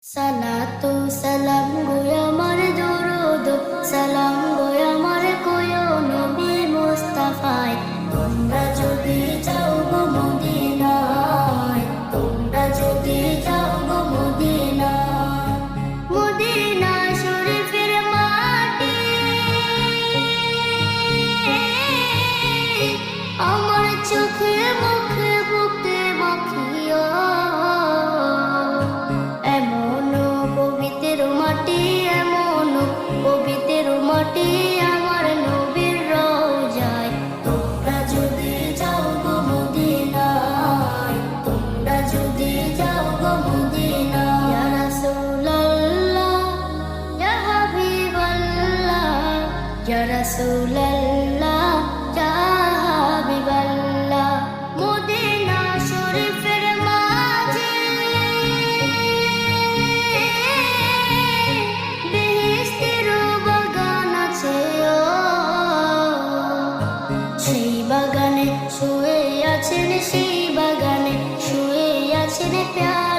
সালাতু সালাম গো আমার দরুদ সালাম গো আমার কোয় নবী মুস্তাফায় তোমরা যদি যাও গো মদিনায় তোমরা যদি যাও গো মদিনায় মদিনা শরীফের মাটি আমার চোখে মুখে বুকে মাখিয়া মাটি আমার নবীর রওজায় তোমরা যদি যাও গো মদিনায় তোমরা যদি যাও গো মদিনায় ইয়া রাসূলুল্লাহ ইয়া হাবিবাল্লাহ ইয়া রাসূলুল্লাহ ইয়া হাবিবাল্লাহ মদিনা শরীফের মাঝে সেই বাগানে শুয়ে আছেন প্যার